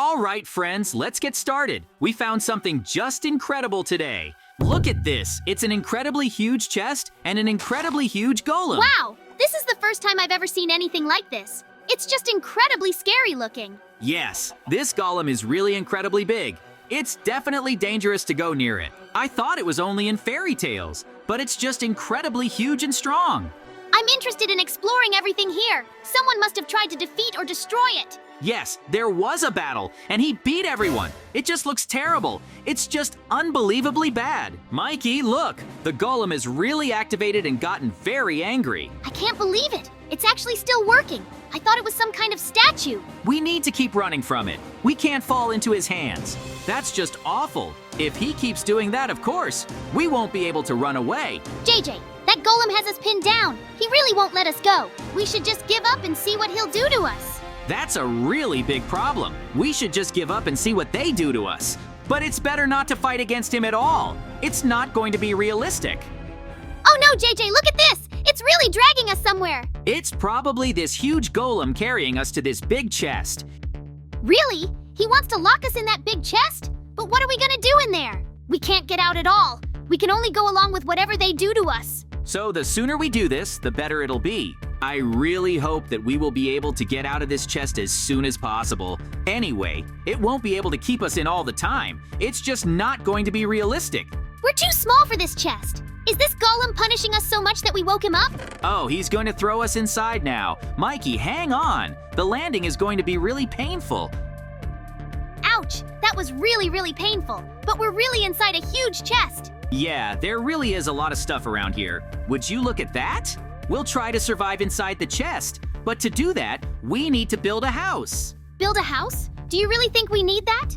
All right, friends, let's get started. We found something just incredible today. Look at this. It's an incredibly huge chest and an incredibly huge golem. Wow! This is the first time I've ever seen anything like this. It's just incredibly scary looking. Yes, this golem is really incredibly big. It's definitely dangerous to go near it. I thought it was only in fairy tales, but it's just incredibly huge and strong. I'm interested in exploring everything here. Someone must have tried to defeat or destroy it. Yes, there was a battle, and he beat everyone. It just looks terrible. It's just unbelievably bad. Mikey, look! The golem is really activated and gotten very angry. I can't believe it. It's actually still working. I thought it was some kind of statue. We need to keep running from it. We can't fall into his hands. That's just awful. If he keeps doing that, of course, we won't be able to run away. JJ, that golem has us pinned down. He really won't let us go. We should just give up and see what he'll do to us. That's a really big problem. We should just give up and see what they do to us. But it's better not to fight against him at all. It's not going to be realistic. Oh no, JJ, look at this! It's really dragging us somewhere. It's probably this huge golem carrying us to this big chest. Really? He wants to lock us in that big chest? But what are we gonna do in there? We can't get out at all. We can only go along with whatever they do to us. So the sooner we do this, the better it'll be. I really hope that we will be able to get out of this chest as soon as possible. Anyway, it won't be able to keep us in all the time. It's just not going to be realistic. We're too small for this chest. Is this golem punishing us so much that we woke him up? Oh, he's going to throw us inside now. Mikey, hang on. The landing is going to be really painful. Ouch! That was really painful. But we're really inside a huge chest. Yeah, there really is a lot of stuff around here. Would you look at that? We'll try to survive inside the chest, but to do that, we need to build a house. Build a house? Do you really think we need that?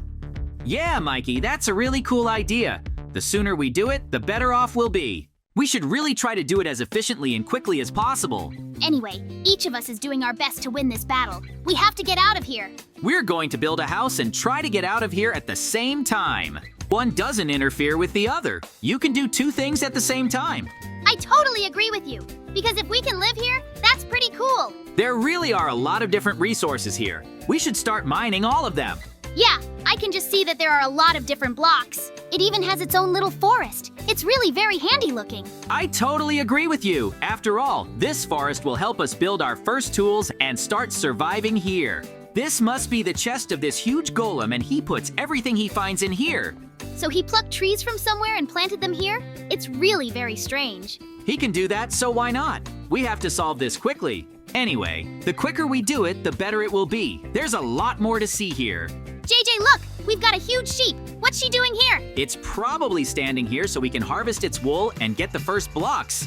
Yeah, Mikey, that's a really cool idea. The sooner we do it, the better off we'll be. We should really try to do it as efficiently and quickly as possible. Anyway, each of us is doing our best to win this battle. We have to get out of here. We're going to build a house and try to get out of here at the same time. One doesn't interfere with the other. You can do two things at the same time. I totally agree with you. Because if we can live here, that's pretty cool. There really are a lot of different resources here. We should start mining all of them. Yeah, I can just see that there are a lot of different blocks. It even has its own little forest. It's really very handy looking. I totally agree with you. After all, this forest will help us build our first tools and start surviving here. This must be the chest of this huge golem, and he puts everything he finds in here. So he plucked trees from somewhere and planted them here? It's really very strange. He can do that, so why not? We have to solve this quickly. Anyway, the quicker we do it, the better it will be. There's a lot more to see here. JJ, look! We've got a huge sheep. What's she doing here? It's probably standing here so we can harvest its wool and get the first blocks.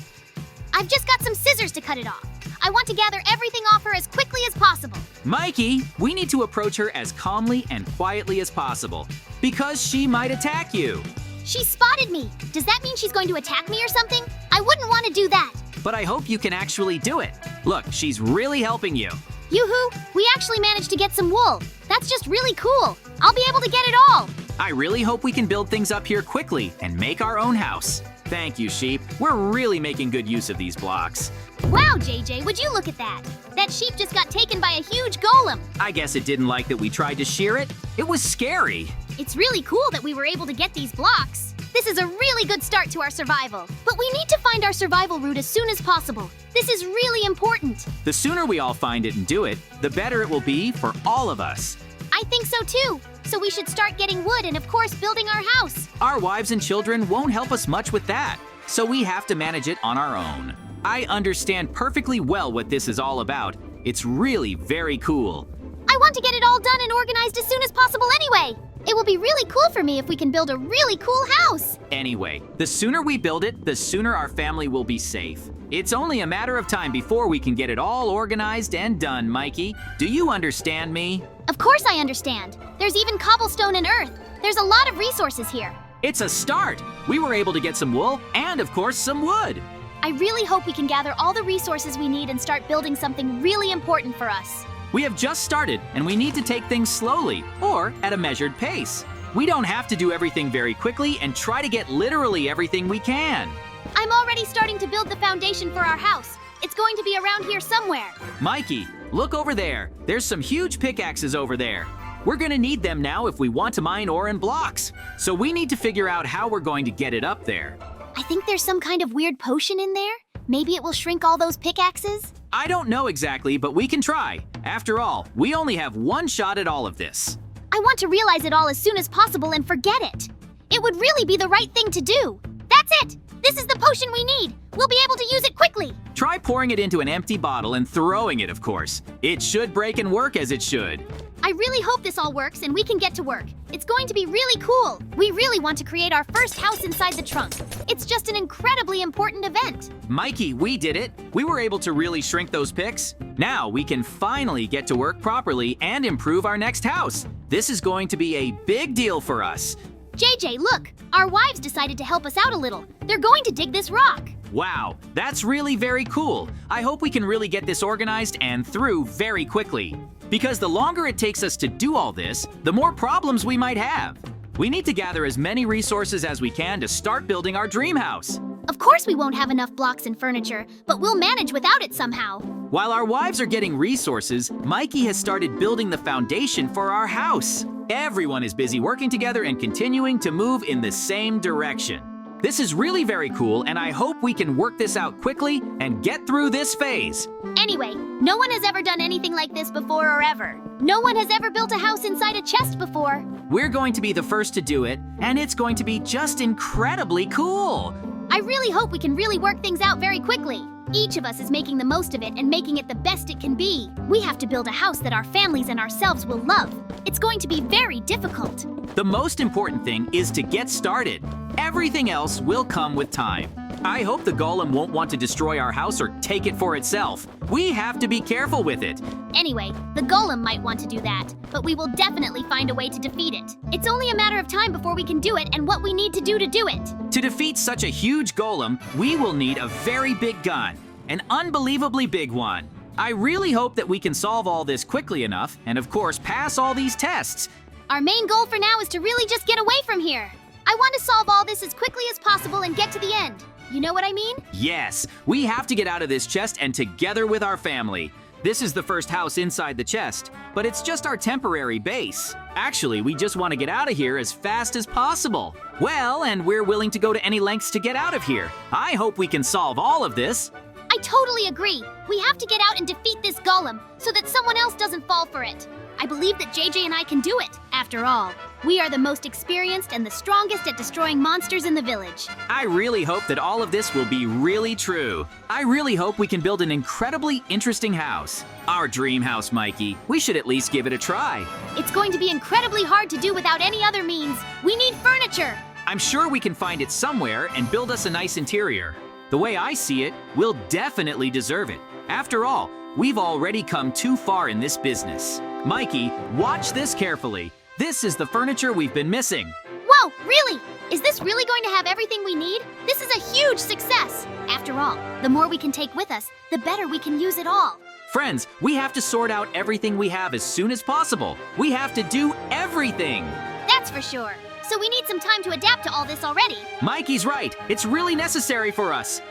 I've just got some scissors to cut it off. I want to gather everything off her as quickly as possible. Mikey, we need to approach her as calmly and quietly as possible, because she might attack you. She spotted me. Does that mean she's going to attack me or something? I wouldn't want to do that. But I hope you can actually do it. Look, she's really helping you. Yoo-hoo! We actually managed to get some wool. That's just really cool. I'll be able to get it all. I really hope we can build things up here quickly and make our own house. Thank you, sheep. We're really making good use of these blocks. Wow, JJ, would you look at that? That sheep just got taken by a huge golem. I guess it didn't like that we tried to shear it. It was scary. It's really cool that we were able to get these blocks. This is a really good start to our survival. But we need to find our survival route as soon as possible. This is really important. The sooner we all find it and do it, the better it will be for all of us. I think so too. So we should start getting wood and of course building our house. Our wives and children won't help us much with that, so we have to manage it on our own. I understand perfectly well what this is all about. It's really very cool. I want to get it all done and organized as soon as possible anyway. It will be really cool for me if we can build a really cool house. Anyway, the sooner we build it, the sooner our family will be safe. It's only a matter of time before we can get it all organized and done, Mikey. Do you understand me? Of course I understand. There's even cobblestone and earth. There's a lot of resources here. It's a start. We were able to get some wool and, of course, some wood. I really hope we can gather all the resources we need and start building something really important for us. We have just started, and we need to take things slowly, or at a measured pace. We don't have to do everything very quickly and try to get literally everything we can. I'm already starting to build the foundation for our house. It's going to be around here somewhere. Mikey, look over there. There's some huge pickaxes over there. We're gonna need them now if we want to mine ore and blocks. So we need to figure out how we're going to get it up there. I think there's some kind of weird potion in there. Maybe it will shrink all those pickaxes? I don't know exactly, but we can try. After all, we only have one shot at all of this. I want to realize it all as soon as possible and forget it. It would really be the right thing to do. That's it! This is the potion we need! We'll be able to use it quickly! Try pouring it into an empty bottle and throwing it, of course. It should break and work as it should. I really hope this all works and we can get to work. It's going to be really cool. We really want to create our first house inside the trunk. It's just an incredibly important event. Mikey, we did it. We were able to really shrink those picks. Now we can finally get to work properly and improve our next house. This is going to be a big deal for us. JJ, look! Our wives decided to help us out a little. They're going to dig this rock. Wow, that's really very cool. I hope we can really get this organized and through very quickly. Because the longer it takes us to do all this, the more problems we might have. We need to gather as many resources as we can to start building our dream house. Of course we won't have enough blocks and furniture, but we'll manage without it somehow. While our wives are getting resources, Mikey has started building the foundation for our house. Everyone is busy working together and continuing to move in the same direction. This is really very cool, and I hope we can work this out quickly and get through this phase. Anyway, no one has ever done anything like this before or ever. No one has ever built a house inside a chest before. We're going to be the first to do it, and it's going to be just incredibly cool. I really hope we can really work things out very quickly. Each of us is making the most of it and making it the best it can be. We have to build a house that our families and ourselves will love. It's going to be very difficult. The most important thing is to get started. Everything else will come with time. I hope the golem won't want to destroy our house or take it for itself. We have to be careful with it. Anyway, the golem might want to do that, but we will definitely find a way to defeat it. It's only a matter of time before we can do it and what we need to do it. To defeat such a huge golem, we will need a very big gun, an unbelievably big one. I really hope that we can solve all this quickly enough and of course pass all these tests. Our main goal for now is to really just get away from here. I want to solve all this as quickly as possible and get to the end. You know what I mean? Yes, we have to get out of this chest and together with our family. This is the first house inside the chest, but it's just our temporary base. Actually, we just want to get out of here as fast as possible. Well, and we're willing to go to any lengths to get out of here. I hope we can solve all of this. I totally agree. We have to get out and defeat this golem so that someone else doesn't fall for it. I believe that JJ and I can do it. After all, we are the most experienced and the strongest at destroying monsters in the village. I really hope that all of this will be really true. I really hope we can build an incredibly interesting house. Our dream house, Mikey. We should at least give it a try. It's going to be incredibly hard to do without any other means. We need furniture. I'm sure we can find it somewhere and build us a nice interior. The way I see it, we'll definitely deserve it. After all, we've already come too far in this business. Mikey, watch this carefully. This is the furniture we've been missing. Whoa, really? Is this really going to have everything we need? This is a huge success. After all, the more we can take with us, the better we can use it all. Friends, we have to sort out everything we have as soon as possible. We have to do everything. That's for sure. So we need some time to adapt to all this already. Mikey's right. It's really necessary for us.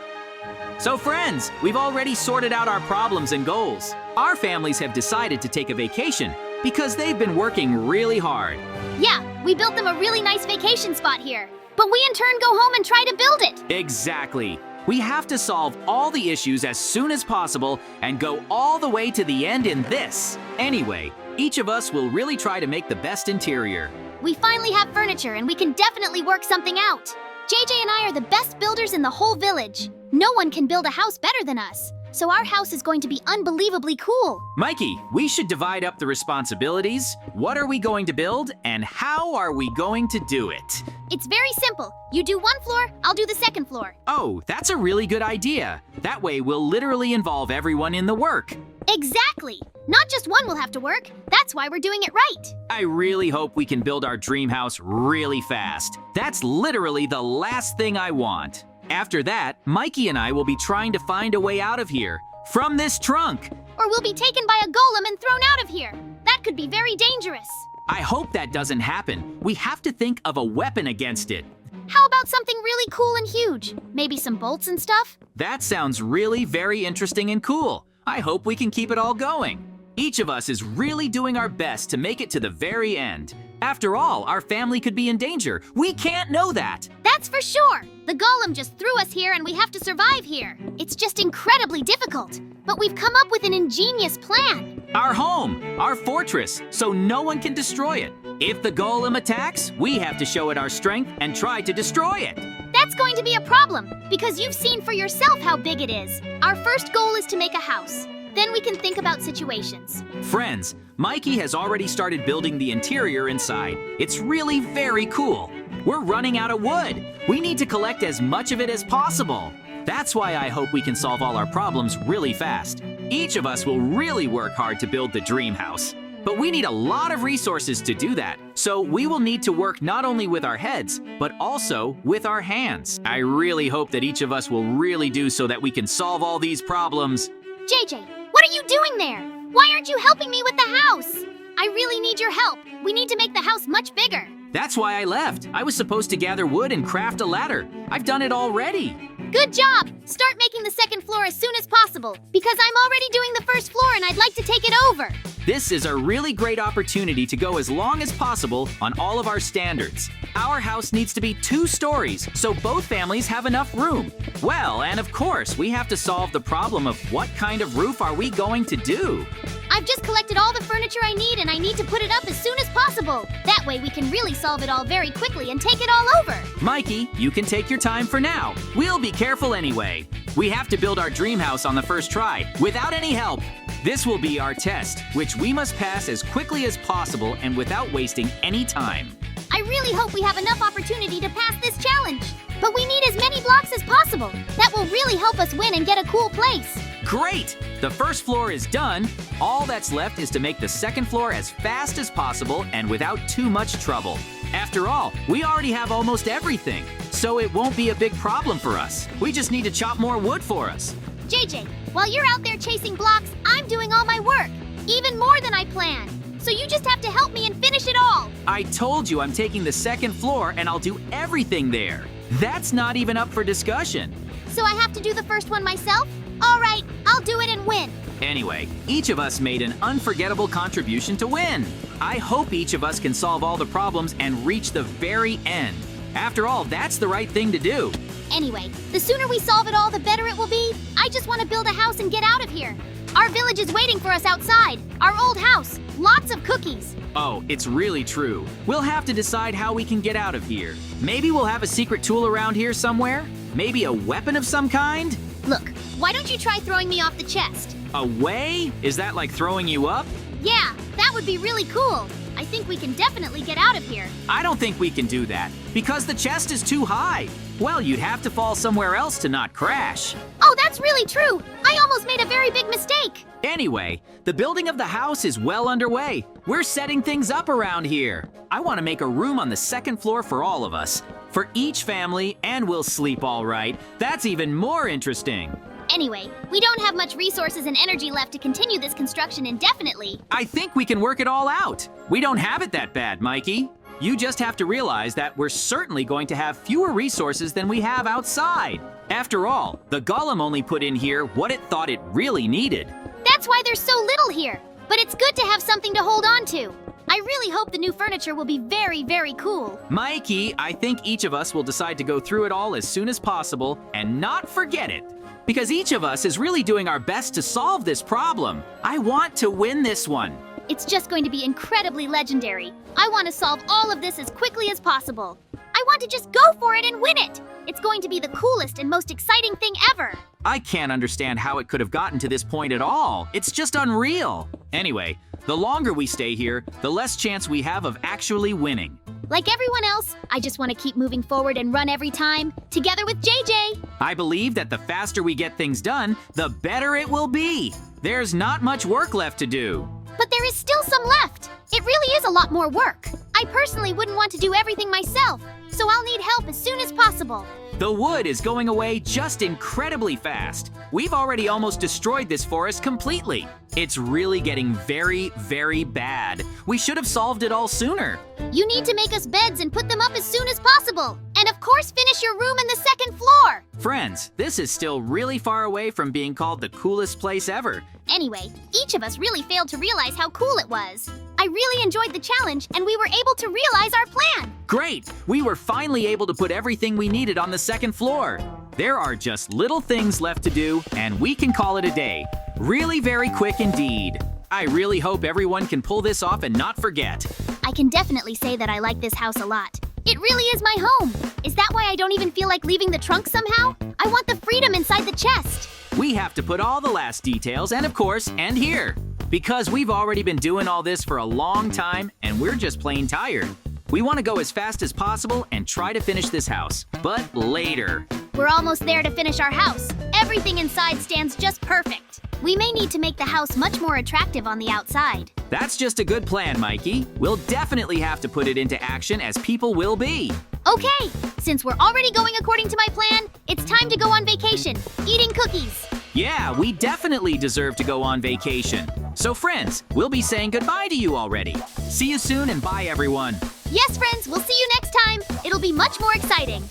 So friends, we've already sorted out our problems and goals. Our families have decided to take a vacation because they've been working really hard. Yeah, we built them a really nice vacation spot here. But we in turn go home and try to build it. Exactly. We have to solve all the issues as soon as possible and go all the way to the end in this. Anyway, each of us will really try to make the best interior. We finally have furniture and we can definitely work something out. JJ and I are the best builders in the whole village. No one can build a house better than us. So our house is going to be unbelievably cool. Mikey, we should divide up the responsibilities. What are we going to build and how are we going to do it? It's very simple. You do one floor, I'll do the second floor. Oh, that's a really good idea. That way we'll literally involve everyone in the work. Exactly. Not just one will have to work. That's why we're doing it right. I really hope we can build our dream house really fast. That's literally the last thing I want. After that, Mikey and I will be trying to find a way out of here. From this trunk. Or we'll be taken by a golem and thrown out of here. That could be very dangerous. I hope that doesn't happen. We have to think of a weapon against it. How about something really cool and huge? Maybe some bolts and stuff? That sounds really very interesting and cool. I hope we can keep it all going. Each of us is really doing our best to make it to the very end. After all, our family could be in danger. We can't know that. That's for sure. The golem just threw us here and we have to survive here. It's just incredibly difficult. But we've come up with an ingenious plan. Our home, our fortress, so no one can destroy it. If the golem attacks, we have to show it our strength and try to destroy it. That's going to be a problem, because you've seen for yourself how big it is. Our first goal is to make a house. Then we can think about situations. Friends, Mikey has already started building the interior inside. It's really very cool. We're running out of wood. We need to collect as much of it as possible. That's why I hope we can solve all our problems really fast. Each of us will really work hard to build the dream house. But we need a lot of resources to do that. So we will need to work not only with our heads, but also with our hands. I really hope that each of us will really do so that we can solve all these problems. JJ, what are you doing there? Why aren't you helping me with the house? I really need your help. We need to make the house much bigger. That's why I left. I was supposed to gather wood and craft a ladder. I've done it already. Good job! Start making the second floor as soon as possible, because I'm already doing the first floor and I'd like to take it over. This is a really great opportunity to go as long as possible on all of our standards. Our house needs to be 2 stories, so both families have enough room. Well, and of course, we have to solve the problem of what kind of roof are we going to do? I've just collected all the furniture I need and I need to put it up as soon as possible. That way we can really solve it all very quickly and take it all over. Mikey, you can take your time for now. We'll be careful anyway. We have to build our dream house on the first try, without any help. This will be our test, which we must pass as quickly as possible and without wasting any time. I really hope we have enough opportunity to pass this challenge. But we need as many blocks as possible. That will really help us win and get a cool place. Great! The first floor is done. All that's left is to make the second floor as fast as possible and without too much trouble. After all, we already have almost everything, so it won't be a big problem for us. We just need to chop more wood for us. JJ, while you're out there chasing blocks, I'm doing all my work. Even more than I planned. So you just have to help me and finish it all. I told you I'm taking the second floor and I'll do everything there. That's not even up for discussion. So I have to do the first one myself? All right, I'll do it and win. Anyway, each of us made an unforgettable contribution to win. I hope each of us can solve all the problems and reach the very end. After all, that's the right thing to do. Anyway, the sooner we solve it all, the better it will be. I just want to build a house and get out of here. Our village is waiting for us outside. Our old house. Lots of cookies. Oh, it's really true. We'll have to decide how we can get out of here. Maybe we'll have a secret tool around here somewhere? Maybe a weapon of some kind? Look, why don't you try throwing me off the chest? Away? Is that like throwing you up? Yeah, that would be really cool. I think we can definitely get out of here. I don't think we can do that, because the chest is too high. Well, you'd have to fall somewhere else to not crash. Oh, that's really true. I almost made a very big mistake. Anyway, the building of the house is well underway. We're setting things up around here. I want to make a room on the second floor for all of us, for each family, and we'll sleep all right. That's even more interesting. Anyway, we don't have much resources and energy left to continue this construction indefinitely. I think we can work it all out. We don't have it that bad, Mikey. You just have to realize that we're certainly going to have fewer resources than we have outside. After all, the golem only put in here what it thought it really needed. That's why there's so little here. But it's good to have something to hold on to. I really hope the new furniture will be very, very cool. Mikey, I think each of us will decide to go through it all as soon as possible and not forget it. Because each of us is really doing our best to solve this problem. I want to win this one. It's just going to be incredibly legendary. I want to solve all of this as quickly as possible. I want to just go for it and win it. It's going to be the coolest and most exciting thing ever. I can't understand how it could have gotten to this point at all. It's just unreal. Anyway, the longer we stay here, the less chance we have of actually winning. Like everyone else, I just want to keep moving forward and run every time, together with JJ. I believe that the faster we get things done, the better it will be. There's not much work left to do. But there is still some left. It really is a lot more work. I personally wouldn't want to do everything myself, so I'll need help as soon as possible. The wood is going away just incredibly fast. We've already almost destroyed this forest completely. It's really getting very, very bad. We should have solved it all sooner. You need to make us beds and put them up as soon as possible. And of course, finish your room in the second floor. Friends, this is still really far away from being called the coolest place ever. Anyway, each of us really failed to realize how cool it was. I really enjoyed the challenge, and we were able to realize our plan. Great! We were finally able to put everything we needed on the second floor. There are just little things left to do, and we can call it a day. Really very quick indeed. I really hope everyone can pull this off and not forget. I can definitely say that I like this house a lot. It really is my home. Is that why I don't even feel like leaving the trunk somehow? I want the freedom inside the chest. We have to put all the last details and, of course, end here. Because we've already been doing all this for a long time and we're just plain tired. We want to go as fast as possible and try to finish this house, but later. We're almost there to finish our house. Everything inside stands just perfect. We may need to make the house much more attractive on the outside. That's just a good plan, Mikey. We'll definitely have to put it into action as people will be. Okay, since we're already going according to my plan, it's time to go on vacation, eating cookies. Yeah, we definitely deserve to go on vacation. So friends, we'll be saying goodbye to you already. See you soon and bye everyone. Yes, friends, we'll see you next time. It'll be much more exciting.